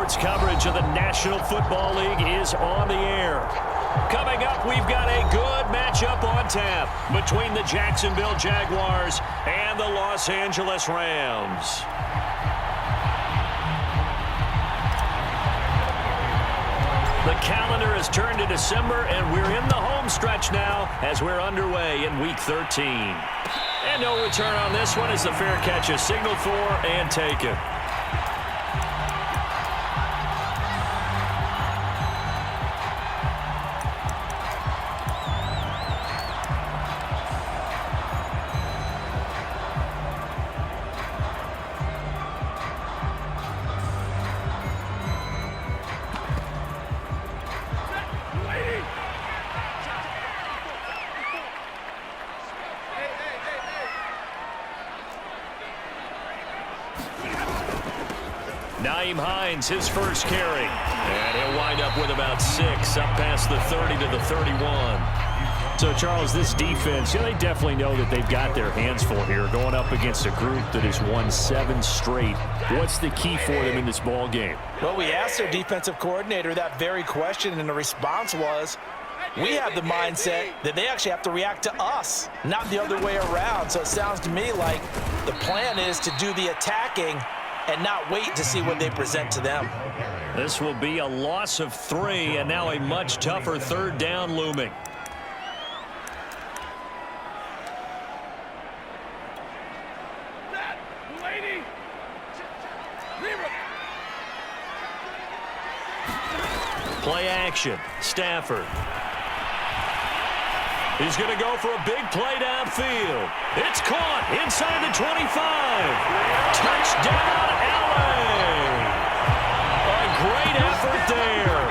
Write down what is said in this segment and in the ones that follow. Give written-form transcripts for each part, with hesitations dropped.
Sports coverage of the National Football League is on the air. Coming up, we've got a good matchup on tap between the Jacksonville Jaguars and the Los Angeles Rams. The calendar has turned to December, and we're in the home stretch now as we're underway in Week 13. And no return on this one as the fair catch is signaled for and taken. His first carry, and he'll wind up with about 6 up past the 30 to the 31. So, Charles, this defense, they definitely know that they've got their hands full here going up against a group that has won 7 straight. What's the key for them in this ball game? Well, we asked their defensive coordinator that very question, and the response was, we have the mindset that they actually have to react to us, not the other way around. So it sounds to me like the plan is to do the attacking and not wait to see what they present to them. This will be a loss of 3, and now a much tougher third down looming. Play action. Stafford. He's going to go for a big play downfield. It's caught inside the 25. Touchdown, LA. A great effort there.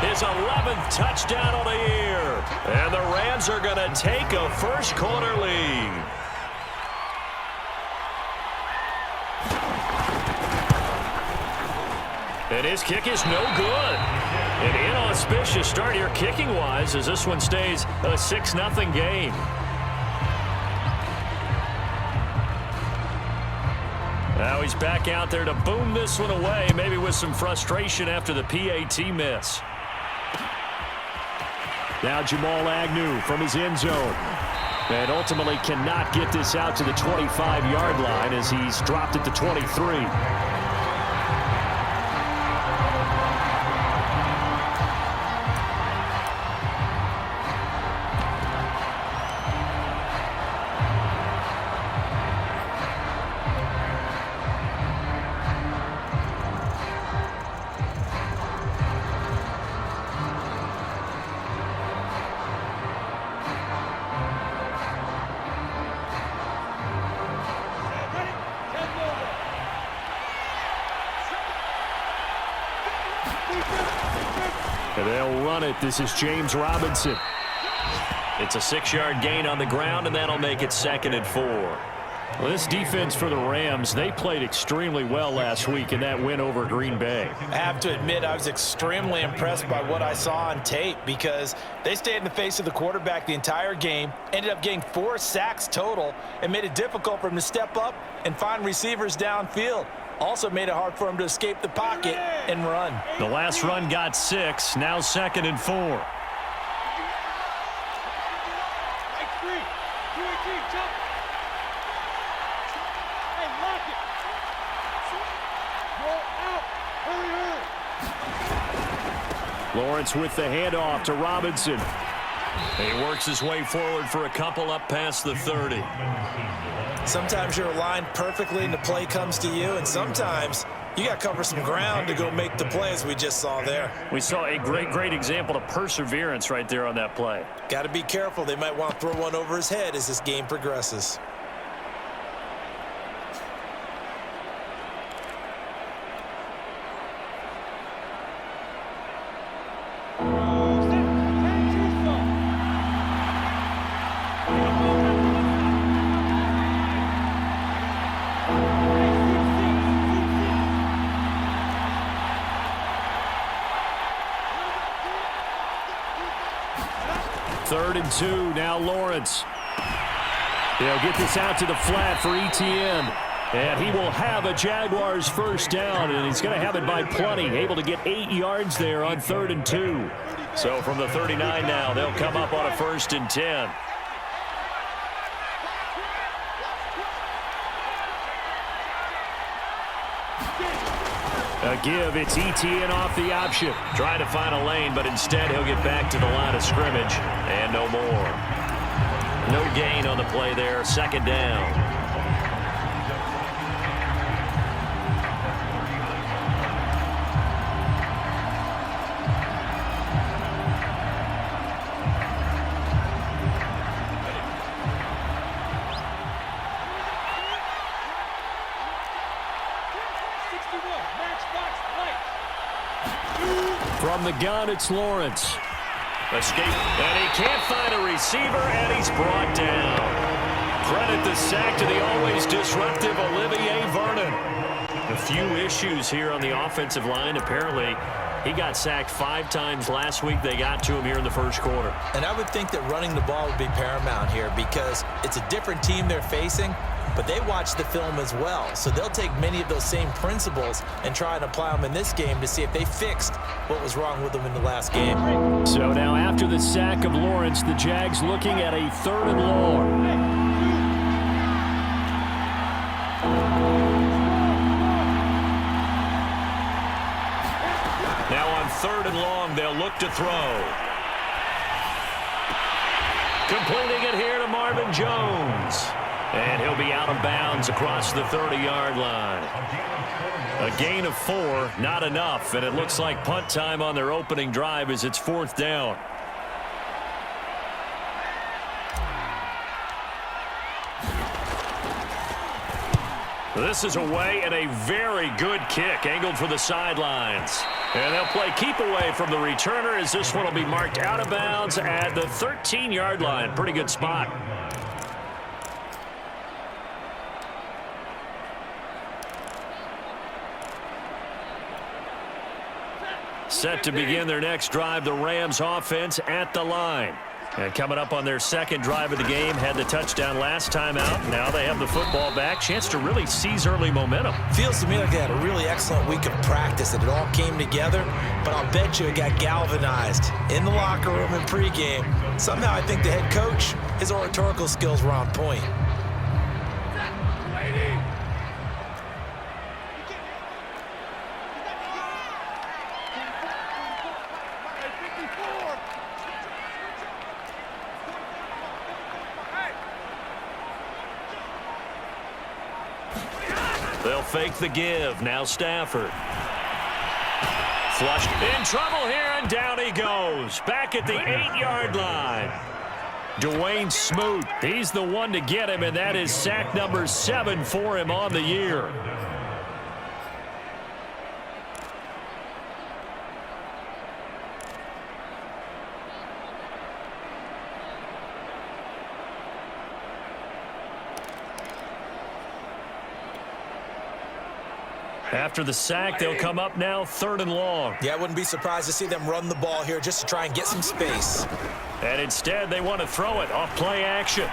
His 11th touchdown of the year. And the Rams are going to take a first-quarter lead. And his kick is no good. An inauspicious start here kicking-wise as this one stays a 6-0 game. Now he's back out there to boom this one away, maybe with some frustration after the PAT miss. Now Jamal Agnew from his end zone. And ultimately cannot get this out to the 25-yard line as he's dropped at the 23. They'll run it. This is James Robinson. It's a 6-yard gain on the ground, and that'll make it 2nd and 4. Well, this defense for the Rams, they played extremely well last week in that win over Green Bay. I have to admit, I was extremely impressed by what I saw on tape because they stayed in the face of the quarterback the entire game, ended up getting 4 sacks total, and made it difficult for him to step up and find receivers downfield. Also made it hard for him to escape the pocket and run. The last run got 6, now 2nd and 4. Lawrence with the handoff to Robinson. He works his way forward for a couple up past the 30. Sometimes you're aligned perfectly and the play comes to you, and sometimes you got to cover some ground to go make the play, as we just saw there. We saw a great example of perseverance right there on that play. Got to be careful. They might want to throw one over his head as this game progresses. Third and 2, now Lawrence. They'll get this out to the flat for Etienne. And he will have a Jaguars first down, and he's going to have it by plenty. Able to get 8 yards there on 3rd and 2. So from the 39 now, they'll come up on a 1st and 10. A give, it's ETN off the option. Trying to find a lane, but instead he'll get back to the line of scrimmage. And no more. No gain on the play there, 2nd down. From the gun, it's Lawrence. Escape, and he can't find a receiver, and he's brought down. Credit the sack to the always disruptive Olivier Vernon. A few issues here on the offensive line. Apparently, he got sacked 5 times last week. They got to him here in the 1st quarter. And I would think that running the ball would be paramount here because it's a different team they're facing, but they watch the film as well. So they'll take many of those same principles and try and apply them in this game to see if they fixed what was wrong with them in the last game. So now after the sack of Lawrence, the Jags looking at a 3rd and long. Now on 3rd and long, they'll look to throw. Completing it here to Marvin Jones. And he'll be out of bounds across the 30-yard line. A gain of 4, not enough, and it looks like punt time on their opening drive as it's 4th down. This is away and a very good kick, angled for the sidelines. And they'll play keep away from the returner as this one will be marked out of bounds at the 13-yard line. Pretty good spot. Set to begin their next drive, the Rams offense at the line. And coming up on their 2nd drive of the game, had the touchdown last time out. Now they have the football back. Chance to really seize early momentum. Feels to me like they had a really excellent week of practice and it all came together. But I'll bet you it got galvanized in the locker room in pregame. Somehow I think the head coach, his oratorical skills were on point. They'll fake the give. Now Stafford. Flushed. In trouble here, and down he goes. Back at the 8-yard line. Dwayne Smoot. He's the one to get him, and that is sack number 7 for him on the year. After the sack, they'll come up now 3rd and long. Yeah, I wouldn't be surprised to see them run the ball here just to try and get some space. And instead, they want to throw it off play action.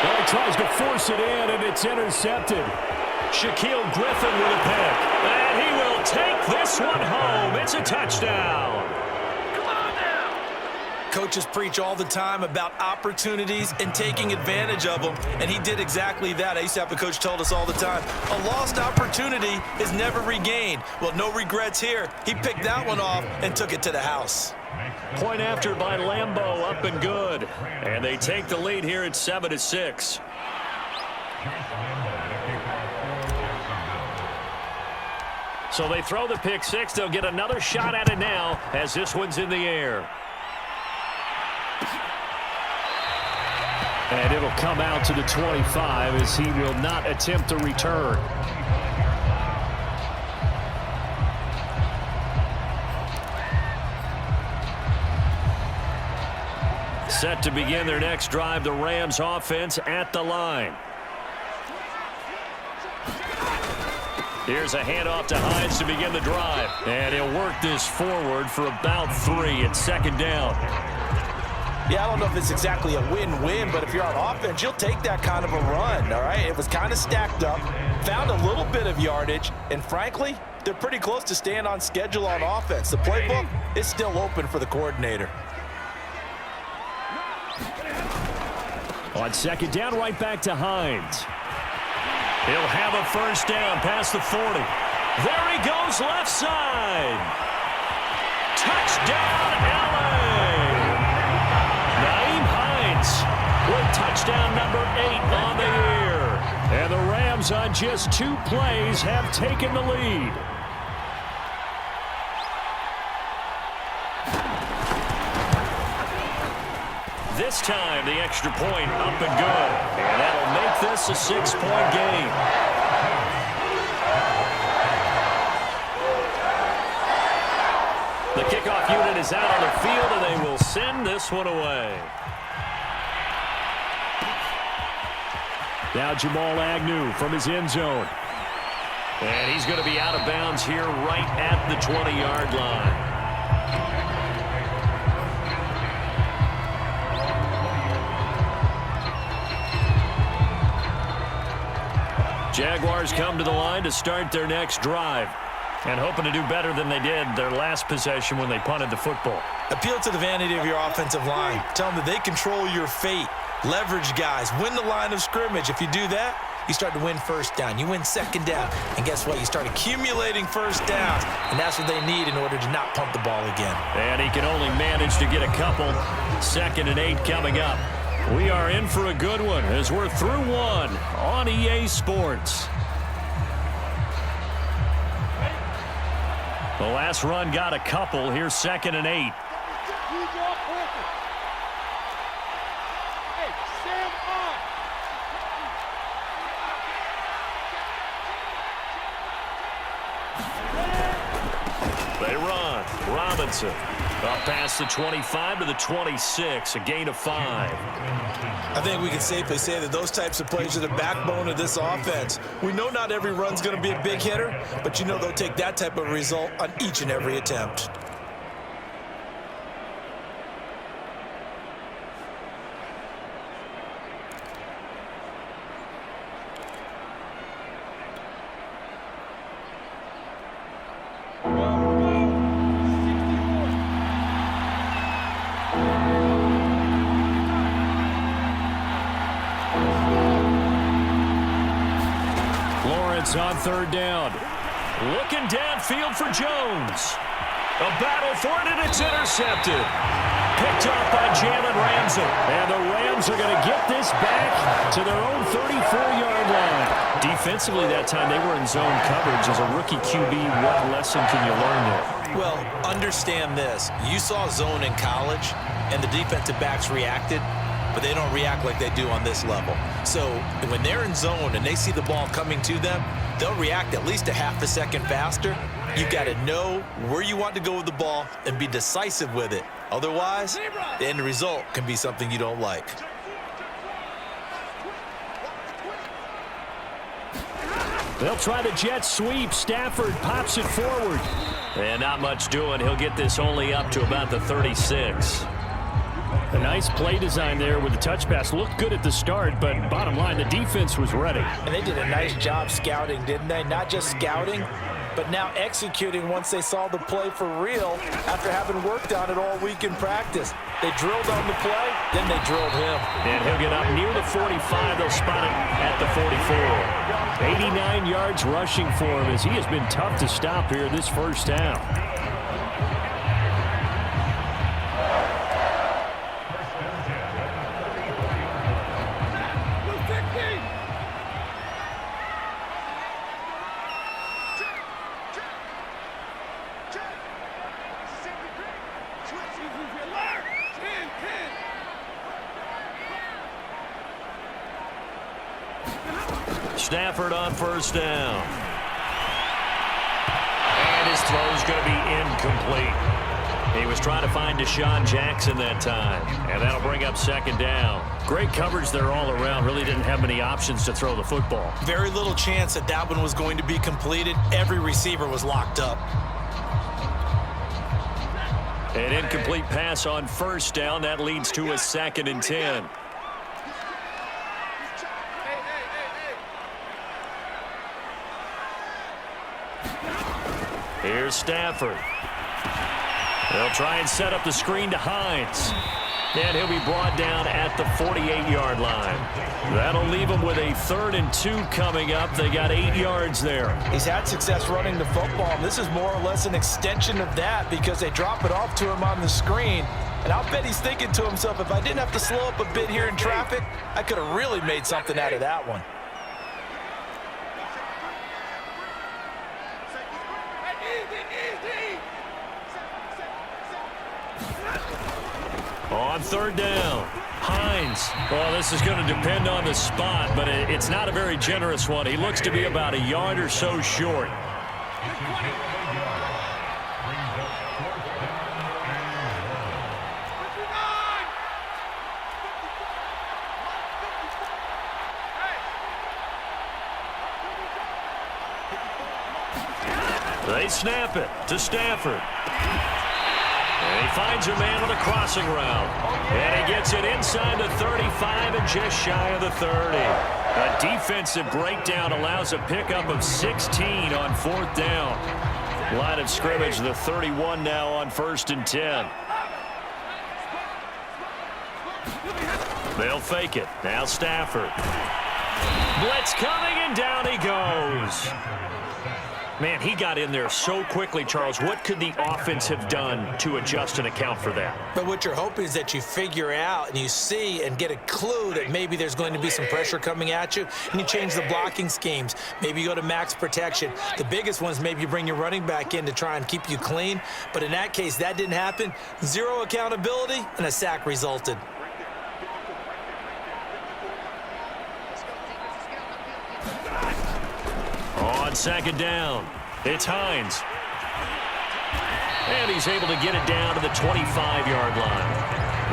Well, he tries to force it in, and it's intercepted. Shaquille Griffin with a pick. And he will take this one home. It's a touchdown. Coaches preach all the time about opportunities and taking advantage of them, and he did exactly that. I used to have a coach told us all the time, a lost opportunity is never regained. Well, no regrets here. He picked that one off and took it to the house. Point after by Lambeau, up and good. And they take the lead here at 7-6. So they throw the pick six. They'll get another shot at it now as this one's in the air. And it'll come out to the 25 as he will not attempt a return. Set to begin their next drive, the Rams offense at the line. Here's a handoff to Hines to begin the drive. And he'll work this forward for about 3 at 2nd down. Yeah, I don't know if it's exactly a win-win, but if you're on offense, you'll take that kind of a run, all right? It was kind of stacked up, found a little bit of yardage, and frankly, they're pretty close to staying on schedule on offense. The playbook is still open for the coordinator. On second down, right back to Hines. He'll have a first down past the 40. There he goes, left side. Touchdown, LA! Nyheim Hines with touchdown number 8 on the year. And the Rams on just 2 plays have taken the lead. This time, the extra point up and good. And that'll make this a 6-point game. The kickoff unit is out on the field, and they will send this one away. Now Jamal Agnew from his end zone. And he's going to be out of bounds here right at the 20-yard line. Jaguars come to the line to start their next drive and hoping to do better than they did their last possession when they punted the football. Appeal to the vanity of your offensive line. Tell them that they control your fate. Leverage guys. Win the line of scrimmage. If you do that, you start to win first down. You win second down. And guess what? You start accumulating first downs. And that's what they need in order to not punt the ball again. And he can only manage to get a couple. 2nd and 8 coming up. We are in for a good one as we're through one on EA Sports. The last run got a couple. Here's 2nd and 8. They run. Robinson up past the 25 to the 26, a gain of 5. I think we can safely say that those types of plays are the backbone of this offense. We know not every run's going to be a big hitter, but you know they'll take that type of result on each and every attempt. On 3rd down. Looking downfield for Jones. A battle for it, and it's intercepted. Picked up by Jalen Ramsey. And the Rams are going to get this back to their own 34-yard line. Defensively that time, they were in zone coverage. As a rookie QB, what lesson can you learn there? Well, understand this. You saw zone in college, and the defensive backs reacted, but they don't react like they do on this level. So when they're in zone and they see the ball coming to them, they'll react at least a half a second faster. You've got to know where you want to go with the ball and be decisive with it. Otherwise, the end result can be something you don't like. They'll try the jet sweep. Stafford pops it forward. And not much doing. He'll get this only up to about the 36. A nice play design there with the touch pass. Looked good at the start, but bottom line, the defense was ready. And they did a nice job scouting, didn't they? Not just scouting, but now executing once they saw the play for real after having worked on it all week in practice. They drilled on the play, then they drilled him. And he'll get up near the 45. They'll spot it at the 44. 89 yards rushing for him as he has been tough to stop here this first down. Stafford on first down. And his throw's going to be incomplete. He was trying to find Deshaun Jackson that time. And that'll bring up 2nd down. Great coverage there all around. Really didn't have many options to throw the football. Very little chance that that one was going to be completed. Every receiver was locked up. An incomplete pass on first down. That leads to a 2nd and 10. Here's Stafford. They'll try and set up the screen to Hines. And he'll be brought down at the 48-yard line. That'll leave him with a 3rd and 2 coming up. They got 8 yards there. He's had success running the football, and this is more or less an extension of that because they drop it off to him on the screen. And I'll bet he's thinking to himself, if I didn't have to slow up a bit here in traffic, I could have really made something out of that one. On 3rd down, Hines. Well, this is going to depend on the spot, but it's not a very generous one. He looks to be about a yard or so short. They snap it to Stafford. And he finds a man on a crossing route. And he gets it inside the 35 and just shy of the 30. A defensive breakdown allows a pickup of 16 on 4th down. Line of scrimmage, the 31 now on 1st and 10. They'll fake it. Now Stafford. Blitz coming, and down he goes. Man, he got in there so quickly, Charles. What could the offense have done to adjust and account for that? But what you're hoping is that you figure out and you see and get a clue that maybe there's going to be some pressure coming at you, and you change the blocking schemes. Maybe you go to max protection. The biggest ones, maybe you bring your running back in to try and keep you clean. But in that case, that didn't happen. 0 accountability, and a sack resulted. On 2nd down, it's Hines. And he's able to get it down to the 25-yard line.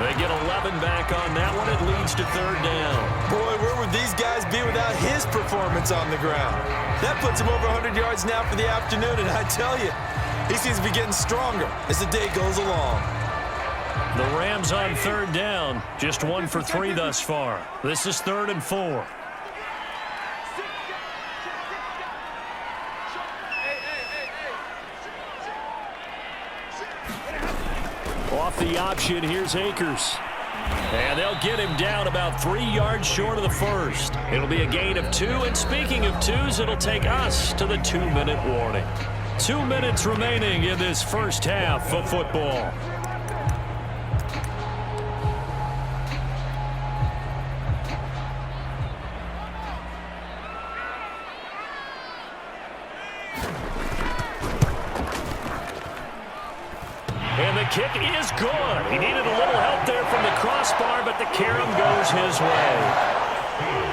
They get 11 back on that one. It leads to 3rd down. Boy, where would these guys be without his performance on the ground? That puts him over 100 yards now for the afternoon, and I tell you, he seems to be getting stronger as the day goes along. The Rams on 3rd down, just 1 for 3 thus far. This is 3rd and 4. Off the option, here's Akers. And they'll get him down about 3 yards short of the 1st. It'll be a gain of 2, and speaking of 2s, it'll take us to the 2-minute warning. 2 minutes remaining in this first half of football. And the kick is good. He needed a little help there from the crossbar, but the carom goes his way.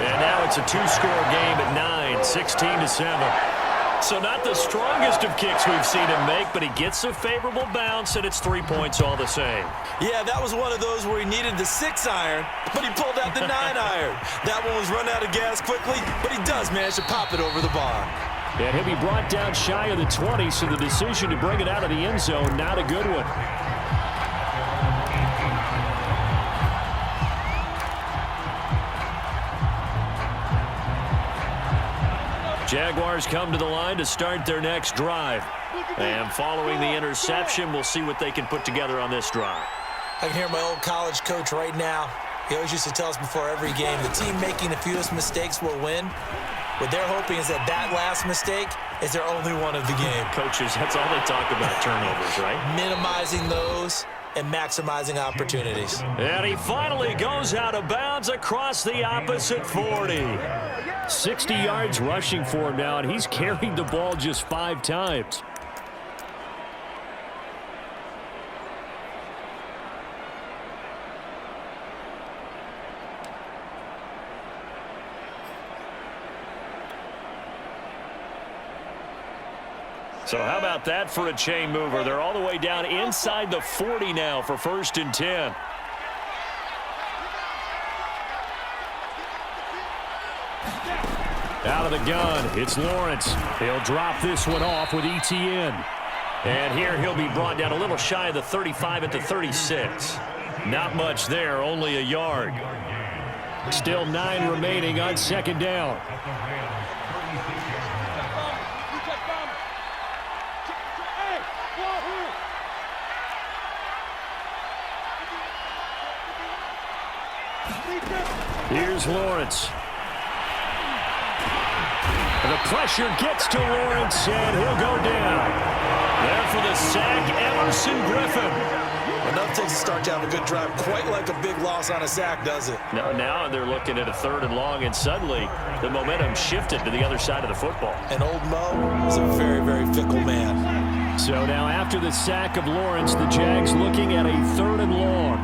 And now it's a 2-score game at 9, 16-7. So not the strongest of kicks we've seen him make, but he gets a favorable bounce, and it's 3 points all the same. Yeah, that was one of those where he needed the 6-iron, but he pulled out the 9-iron. That one was run out of gas quickly, but he does manage to pop it over the bar. And he'll be brought down shy of the 20, so the decision to bring it out of the end zone, not a good one. Jaguars come to the line to start their next drive. And following the interception, we'll see what they can put together on this drive. I can hear my old college coach right now. He always used to tell us before every game, the team making the fewest mistakes will win. What they're hoping is that last mistake is their only one of the game. Coaches, that's all they talk about, turnovers, right? Minimizing those and maximizing opportunities. And he finally goes out of bounds across the opposite 40. 60 yards rushing for him now, and he's carried the ball just 5 times. So how about that for a chain mover? They're all the way down inside the 40 now for 1st and 10. Out of the gun, it's Lawrence. He'll drop this one off with ETN. And here he'll be brought down a little shy of the 35 at the 36. Not much there, only a yard. Still 9 remaining on second down. Here's Lawrence. The pressure gets to Lawrence, and he'll go down. There for the sack, Emerson Griffin. Enough takes to start to have a good drive. Quite like a big loss on a sack, does it? Now they're looking at a 3rd and long, and suddenly the momentum shifted to the other side of the football. And old Mo is a very, very fickle man. So now after the sack of Lawrence, the Jags looking at a 3rd and long.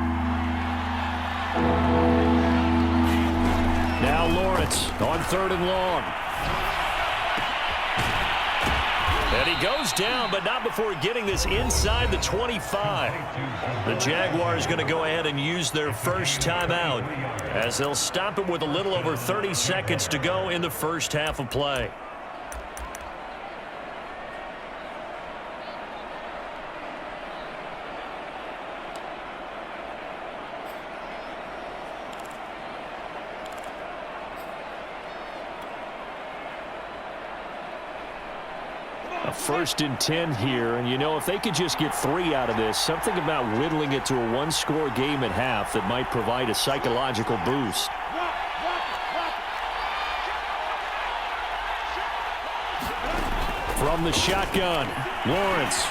Now Lawrence on 3rd and long. And he goes down, but not before getting this inside the 25. The Jaguars going to go ahead and use their first timeout as they'll stop it with a little over 30 seconds to go in the first half of play. A 1st and 10 here, and you know, if they could just get 3 out of this, something about whittling it to a 1-score game at half that might provide a psychological boost. From the shotgun, Lawrence.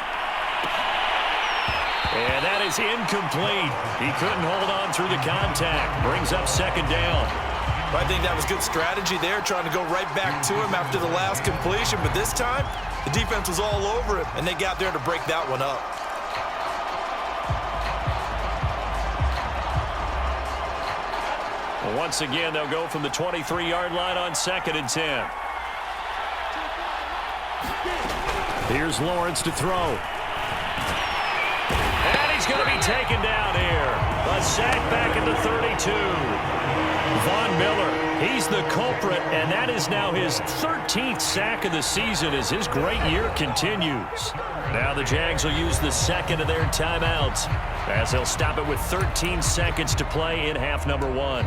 And that is incomplete. He couldn't hold on through the contact. Brings up second down. I think that was good strategy there, trying to go right back to him after the last completion. But this time, the defense was all over him, and they got there to break that one up. Well, once again, they'll go from the 23-yard line on 2nd and 10. Here's Lawrence to throw. And he's going to be taken down here. A sack back at the 32. Von Miller, he's the culprit, and that is now his 13th sack of the season as his great year continues. Now the Jags will use the second of their timeouts as they'll stop it with 13 seconds to play in half number 1.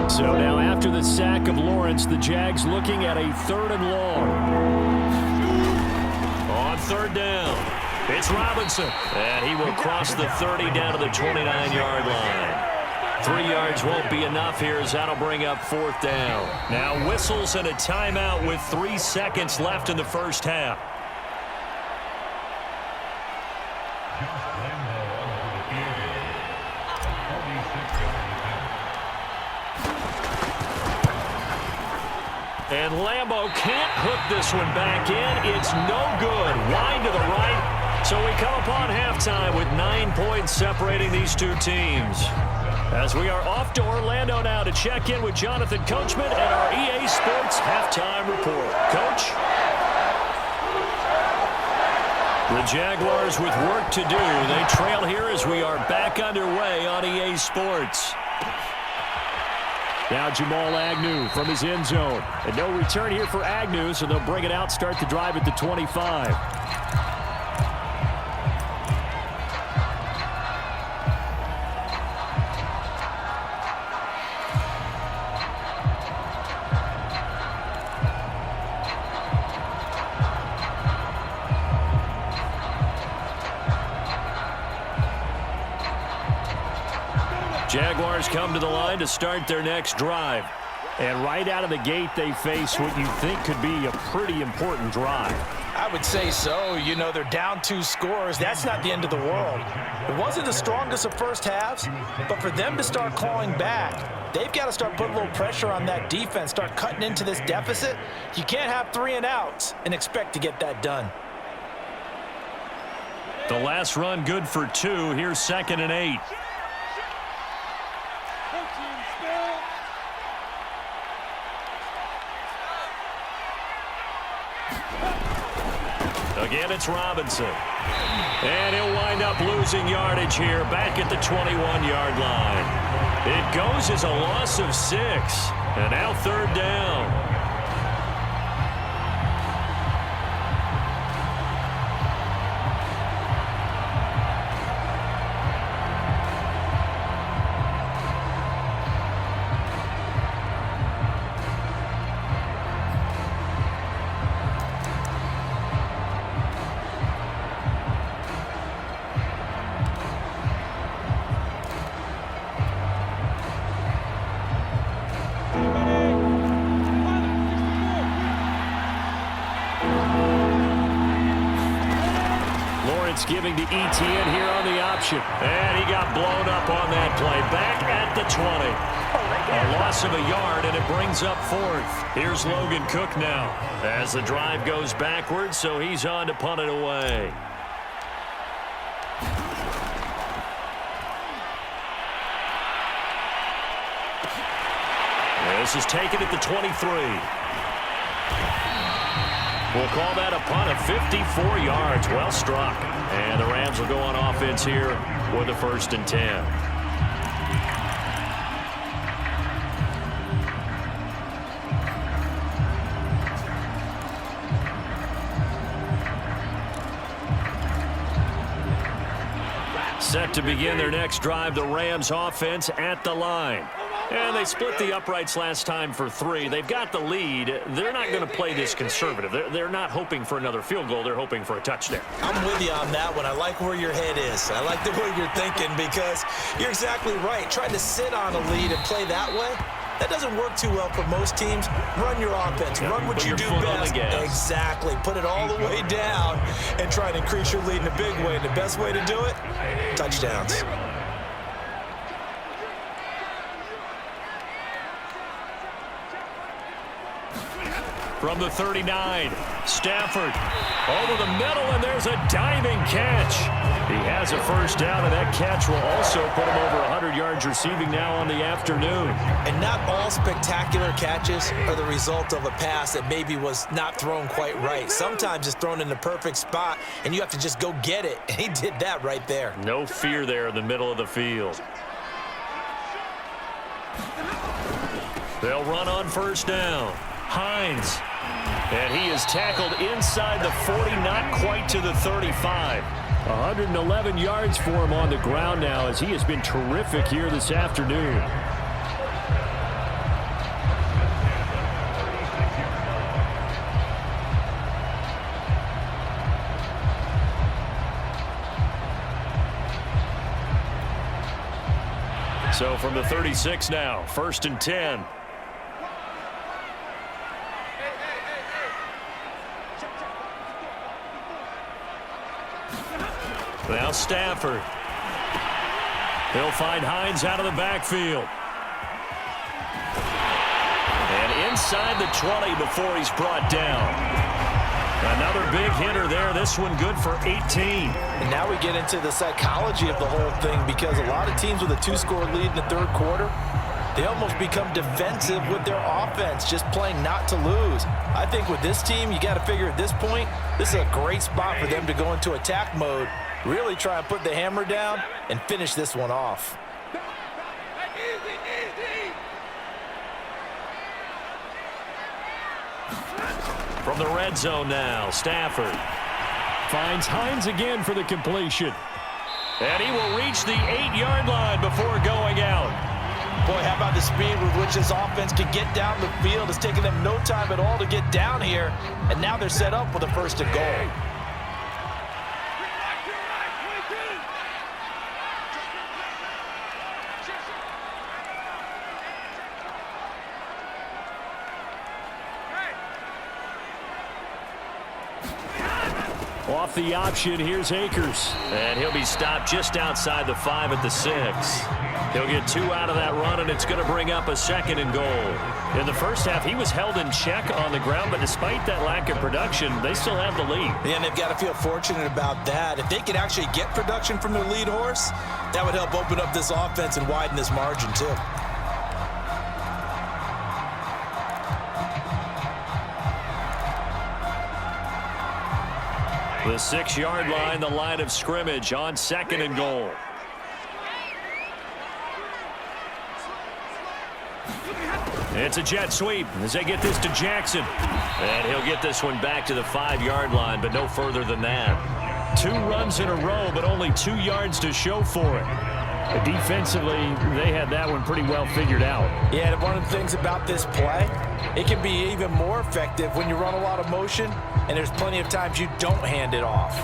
So now after the sack of Lawrence, the Jags looking at a 3rd and long. On 3rd down, it's Robinson. And he will cross the 30 down to the 29-yard line. 3 yards won't be enough here as that'll bring up 4th down. Now whistles and a timeout with 3 seconds left in the first half. And Lambo can't hook this one back in. It's no good. Wide to the right. So we come upon halftime with 9 points separating these two teams. As we are off to Orlando now to check in with Jonathan Coachman and our EA Sports halftime report. Coach? The Jaguars with work to do. They trail here as we are back underway on EA Sports. Now Jamal Agnew from his end zone. And no return here for Agnew, so they'll bring it out, start the drive at the 25. Jaguars come to the line to start their next drive. And right out of the gate, they face what you think could be a pretty important drive. I would say so. You know, they're down 2 scores. That's not the end of the world. It wasn't the strongest of first halves, but for them to start clawing back, they've got to start putting a little pressure on that defense, start cutting into this deficit. You can't have 3 and outs and expect to get that done. The last run good for 2. Here's 2nd and 8. Again, it's Robinson. And he'll wind up losing yardage here back at the 21-yard line. It goes as a loss of 6. And now 3rd down. Giving to ETN here on the option. And he got blown up on that play. Back at the 20. A loss of a yard, and it brings up 4th. Here's Logan Cook now as the drive goes backwards, so he's on to punt it away. This is taken at the 23. We'll call that a punt of 54 yards. Well struck. And the Rams will go on offense here with a 1st and 10. Set to begin their next drive, the Rams offense at the line. And they split the uprights last time for 3. They've got the lead. They're not going to play this conservative. They're not hoping for another field goal. They're hoping for a touchdown. I'm with you on that one. I like where your head is. I like the way you're thinking because you're exactly right. Trying to sit on a lead and play that way, that doesn't work too well for most teams. Run your offense. Run what you do best. Exactly. Put it all the way down and try to increase your lead in a big way. And the best way to do it, touchdowns. From the 39, Stafford over the middle, and there's a diving catch. He has a 1st down, and that catch will also put him over 100 yards receiving now on the afternoon. And not all spectacular catches are the result of a pass that maybe was not thrown quite right. Sometimes it's thrown in the perfect spot, and you have to just go get it. And he did that right there. No fear there in the middle of the field. They'll run on 1st down. Hines. And he is tackled inside the 40, not quite to the 35. 111 yards for him on the ground now as he has been terrific here this afternoon. So from the 36 now, 1st and 10. Now Stafford. He'll find Hines out of the backfield. And inside the 20 before he's brought down. Another big hitter there. This one good for 18. And now we get into the psychology of the whole thing because a lot of teams with a 2-score lead in the 3rd quarter, they almost become defensive with their offense, just playing not to lose. I think with this team, you got to figure at this point, this is a great spot for them to go into attack mode, really try and put the hammer down and finish this one off. From the red zone now, Stafford finds Hines again for the completion. And he will reach the 8-yard line before going out. Boy, how about the speed with which this offense can get down the field? It's taken them no time at all to get down here, and now they're set up with a 1st and goal. Off the option, here's Akers. And he'll be stopped just outside the 5 at the 6. He'll get 2 out of that run, and it's going to bring up a 2nd and goal. In the first half, he was held in check on the ground, but despite that lack of production, they still have the lead. Yeah, and they've got to feel fortunate about that. If they could actually get production from their lead horse, that would help open up this offense and widen this margin, too. The 6-yard line, the line of scrimmage on 2nd and goal. It's a jet sweep as they get this to Jackson. And he'll get this one back to the 5-yard line, but no further than that. 2 runs in a row, but only 2 yards to show for it. Defensively, they had that one pretty well figured out. Yeah, and one of the things about this play, it can be even more effective when you run a lot of motion, and there's plenty of times you don't hand it off.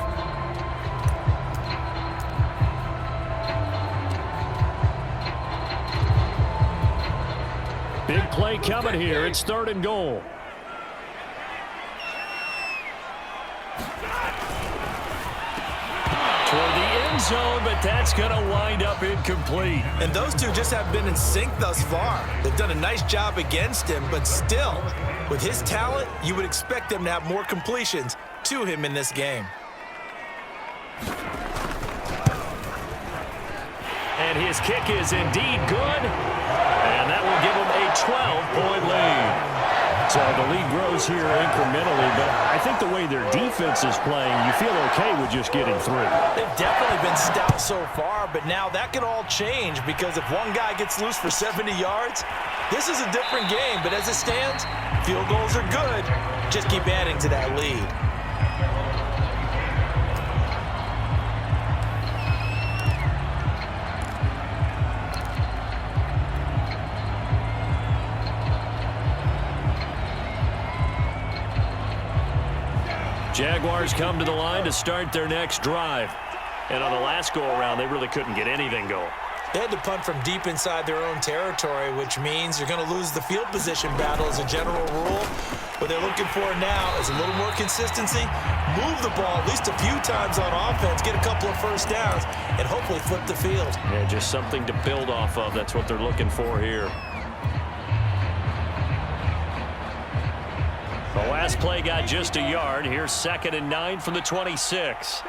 Big play coming here. It's 3rd and goal. Toward the end zone, but that's going to wind up incomplete. And those two just have been in sync thus far. They've done a nice job against him, but still, with his talent, you would expect them to have more completions to him in this game. And his kick is indeed good. And that will give him a 12-point lead. So the lead grows here incrementally, but I think the way their defense is playing, you feel okay with just getting through. They've definitely been stout so far, but now that could all change because if one guy gets loose for 70 yards, this is a different game. But as it stands, field goals are good. Just keep adding to that lead. Jaguars come to the line to start their next drive. And on the last go-around, they really couldn't get anything going. They had to punt from deep inside their own territory, which means you're going to lose the field position battle as a general rule. What they're looking for now is a little more consistency, move the ball at least a few times on offense, get a couple of first downs, and hopefully flip the field. Yeah, just something to build off of. That's what they're looking for here. The last play got just a yard. Here's 2nd and 9 from the 26.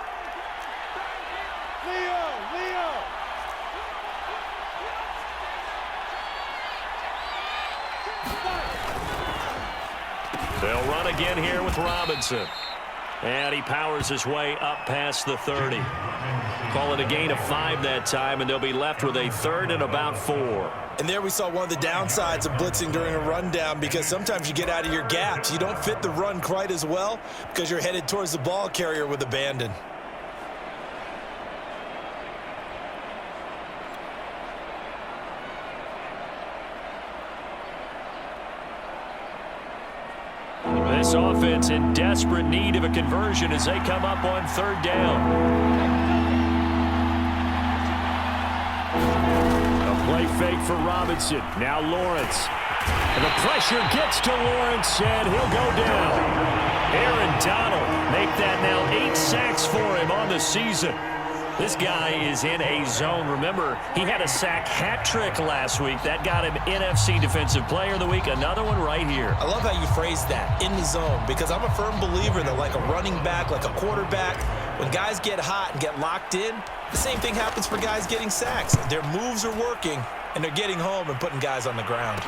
They'll run again here with Robinson. And he powers his way up past the 30. Call it a gain of 5 that time, and they'll be left with a 3rd and about 4. And there we saw one of the downsides of blitzing during a rundown because sometimes you get out of your gaps. You don't fit the run quite as well because you're headed towards the ball carrier with abandon. This offense in desperate need of a conversion as they come up on 3rd down. A play fake for Robinson. Now Lawrence. And the pressure gets to Lawrence, and he'll go down. Aaron Donald make that now 8 sacks for him on the season. This guy is in a zone. Remember, he had a sack hat trick last week. That got him NFC Defensive Player of the Week. Another one right here. I love how you phrase that, in the zone, because I'm a firm believer that like a running back, like a quarterback, when guys get hot and get locked in, the same thing happens for guys getting sacks. Their moves are working, and they're getting home and putting guys on the ground.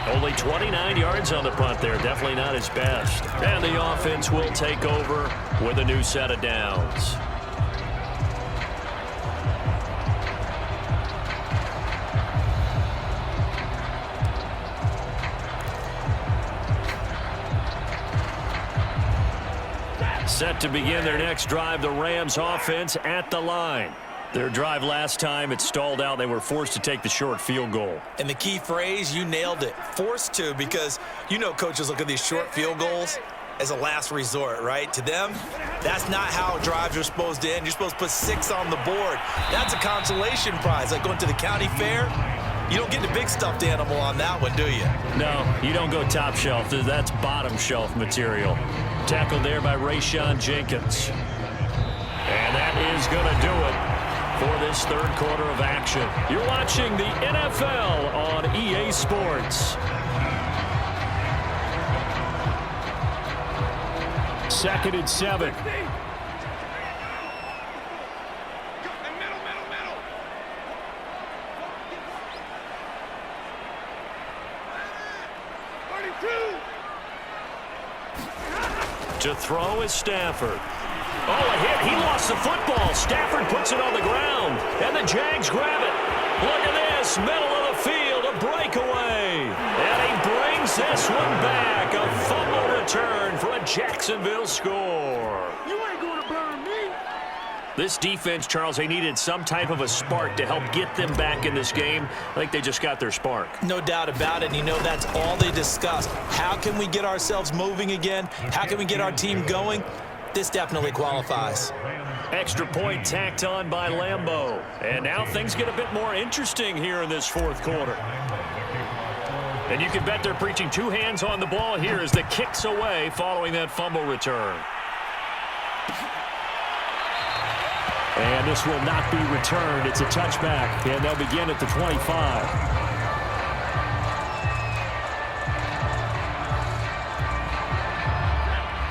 Only 29 yards on the punt there. Definitely not his best. And the offense will take over with a new set of downs. Set to begin their next drive, the Rams offense at the line. Their drive last time, it stalled out. They were forced to take the short field goal. And the key phrase, you nailed it. Forced to, because you know coaches look at these short field goals as a last resort, right? To them, that's not how drives are supposed to end. You're supposed to put 6 on the board. That's a consolation prize. Like going to the county fair, you don't get the big stuffed animal on that one, do you? No, you don't go top shelf. That's bottom shelf material. Tackled there by Rayshon Jenkins. And that is going to do it for this 3rd quarter of action. You're watching the NFL on EA Sports. 2nd and 7. To throw is Stafford. Oh, a hit. He lost the football. Stafford puts it on the ground. And the Jags grab it. Look at this, middle of the field, a breakaway. And he brings this one back. A fumble return for a Jacksonville score. You ain't gonna burn me. This defense, Charles, they needed some type of a spark to help get them back in this game. I think they just got their spark. No doubt about it. And you know, that's all they discussed. How can we get ourselves moving again? How can we get our team going? This definitely qualifies. Extra point tacked on by Lambeau. And now things get a bit more interesting here in this fourth quarter. And you can bet they're preaching two hands on the ball here as the kick's away following that fumble return. And this will not be returned. It's a touchback, and they'll begin at the 25.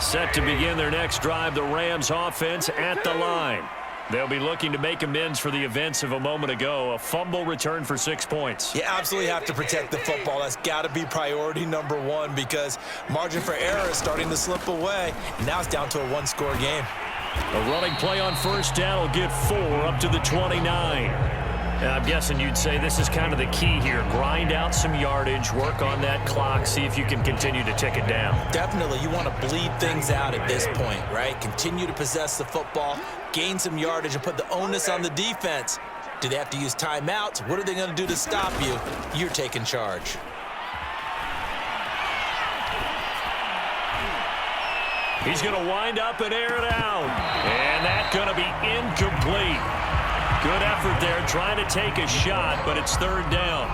Set to begin their next drive, the Rams offense at the line. They'll be looking to make amends for the events of a moment ago. A fumble return for 6 points. You absolutely have to protect the football. That's got to be priority number one because margin for error is starting to slip away. And now it's down to a one-score game. A running play on first down will get 4 up to the 29. And I'm guessing you'd say this is kind of the key here. Grind out some yardage, work on that clock, see if you can continue to tick it down. Definitely. You want to bleed things out at this point, right? Continue to possess the football, gain some yardage, and put the onus on the defense. Do they have to use timeouts? What are they going to do to stop you? You're taking charge. He's going to wind up and air it out. And that's going to be incomplete. Good effort there trying to take a shot, but it's third down.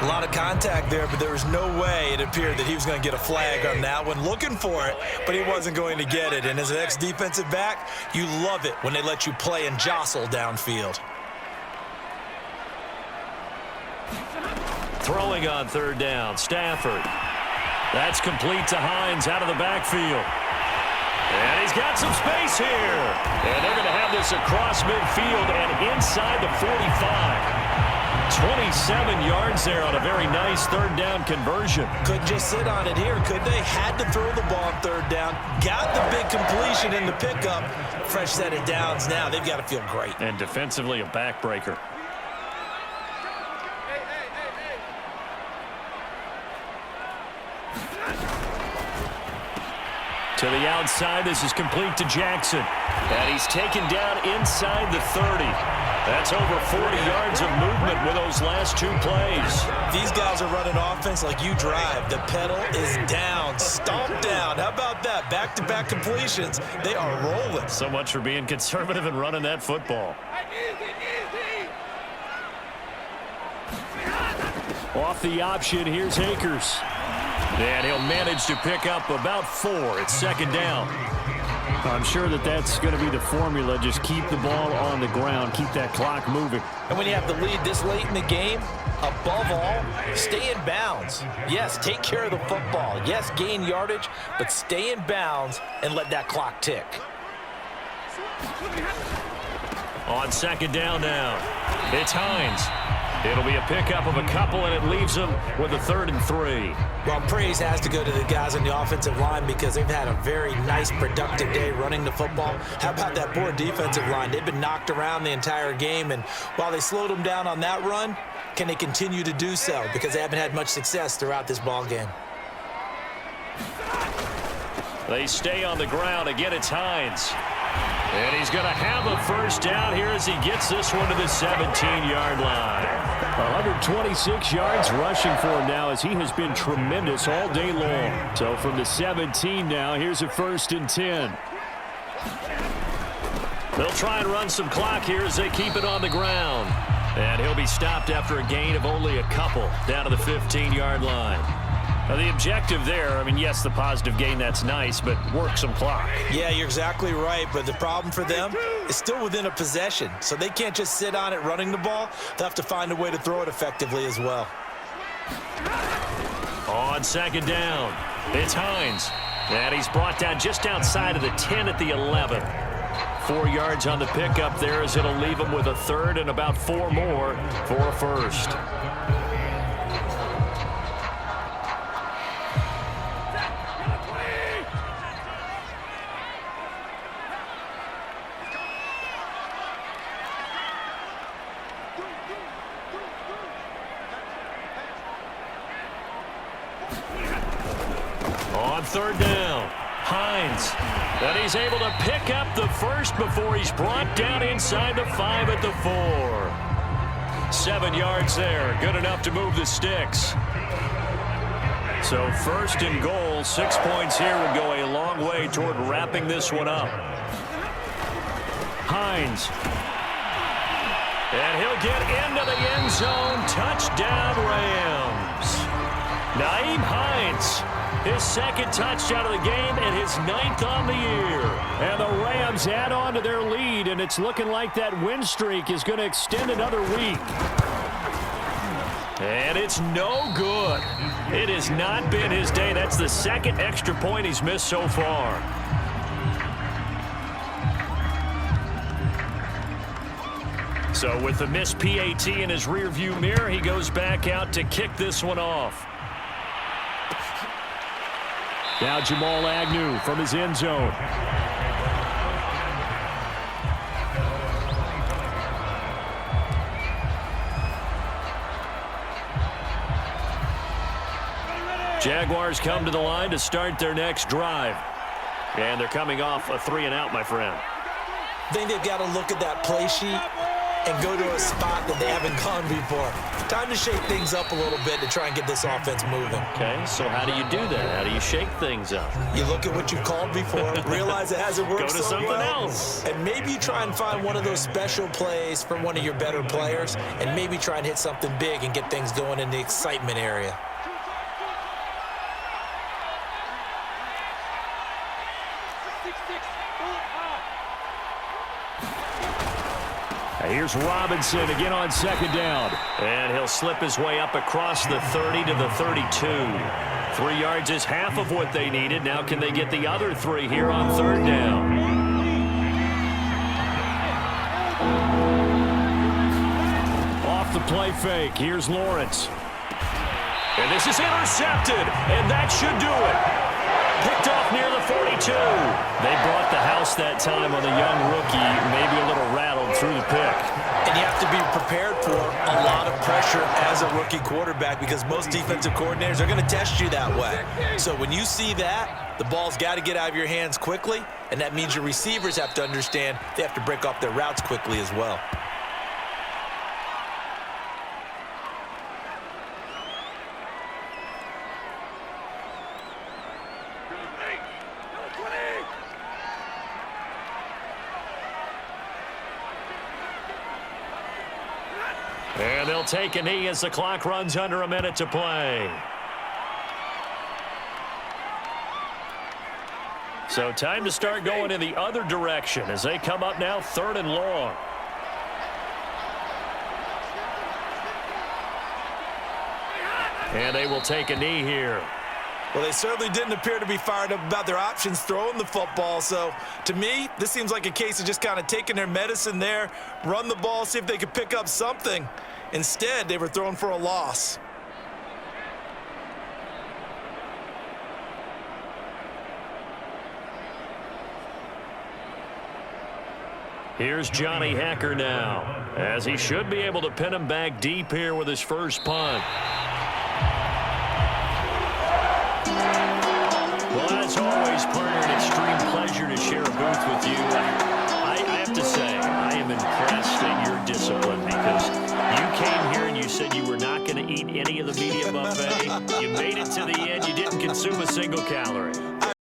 A lot of contact there, but there was no way it appeared that he was going to get a flag on that one. Looking for it, but he wasn't going to get it. And as an ex-defensive back, you love it when they let you play and jostle downfield. Throwing on third down, Stafford. That's complete to Hines out of the backfield. And he's got some space here. And they're going to have this across midfield and inside the 45. 27 yards there on a very nice third down conversion. Couldn't just sit on it here, could they? Had to throw the ball on third down. Got the big completion in the pickup. Fresh set of downs now. They've got to feel great. And defensively, a backbreaker. To the outside, this is complete to Jackson. And he's taken down inside the 30. That's over 40 yards of movement with those last two plays. These guys are running offense like you drive. The pedal is down, stomped down. How about that? Back-to-back completions. They are rolling. So much for being conservative and running that football. Off the option, here's Akers. And he'll manage to pick up about 4. It's second down. I'm sure that that's going to be the formula. Just keep the ball on the ground. Keep that clock moving. And when you have the lead this late in the game, above all, stay in bounds. Yes, take care of the football. Yes, gain yardage, but stay in bounds and let that clock tick. On second down now, it's Hines. It'll be a pickup of a couple, and it leaves them with a 3rd and 3. Well, praise has to go to the guys on the offensive line because they've had a very nice, productive day running the football. How about that poor defensive line? They've been knocked around the entire game, and while they slowed them down on that run, can they continue to do so? Because they haven't had much success throughout this ball game. They stay on the ground. Again, it's Hines. And he's going to have a first down here as he gets this one to the 17-yard line. 126 yards rushing for him now as he has been tremendous all day long. So from the 17 now, here's a 1st and 10. They'll try and run some clock here as they keep it on the ground. And he'll be stopped after a gain of only a couple down to the 15-yard line. Now, the objective there, I mean, yes, the positive gain, that's nice, but work some clock. Yeah, you're exactly right, but the problem for them is still within a possession, so they can't just sit on it running the ball. They'll have to find a way to throw it effectively as well. On second down, it's Hines, and he's brought down just outside of the 10 at the 11. 4 yards on the pickup there as it'll leave him with a 3rd and about 4 more for a 1st. On third down, Hines. And he's able to pick up the first before he's brought down inside the 5 at the 4. 7 yards there. Good enough to move the sticks. So first and goal, 6 points here would go a long way toward wrapping this one up. Hines. And he'll get into the end zone. Touchdown, Rams. Nyheim Hines, his second touchdown of the game and his 9th on the year. And the Rams add on to their lead, and it's looking like that win streak is going to extend another week. And it's no good. It has not been his day. That's the second extra point he's missed so far. So with the missed PAT in his rearview mirror, he goes back out to kick this one off. Now Jamal Agnew from his end zone. Jaguars come to the line to start their next drive. And they're coming off a 3-and-out, my friend. I think they've got to look at that play sheet and go to a spot that they haven't gone before. Time to shake things up a little bit to try and get this offense moving. Okay, so how do you do that? How do you shake things up? You look at what you've called before, realize it hasn't worked Go to so something well, else. and maybe you try and find one of those special plays from one of your better players, and maybe try and hit something big and get things going in the excitement area. Here's Robinson again on second down. And he'll slip his way up across the 30 to the 32. 3 yards is half of what they needed. Now can they get the other 3 here on third down? Off the play fake. Here's Lawrence. And this is intercepted. And that should do it. Picked off near the 42. They brought the house that time on the young rookie, maybe a little rattled through the pick. And you have to be prepared for a lot of pressure as a rookie quarterback because most defensive coordinators are going to test you that way. So when you see that, the ball's got to get out of your hands quickly, and that means your receivers have to understand they have to break off their routes quickly as well. And they'll take a knee as the clock runs under a minute to play. So time to start going in the other direction as they come up now 3rd and long. And they will take a knee here. Well, they certainly didn't appear to be fired up about their options throwing the football. So, to me, this seems like a case of just kind of taking their medicine there, run the ball, see if they could pick up something. Instead, they were throwing for a loss. Here's Johnny Hacker now, as he should be able to pin him back deep here with his first punt. Well, as always, partner, an extreme pleasure to share a booth with you. I have to say, I am impressed at your discipline because you came here and you said you were not going to eat any of the media buffet. You made it to the end. You didn't consume a single calorie.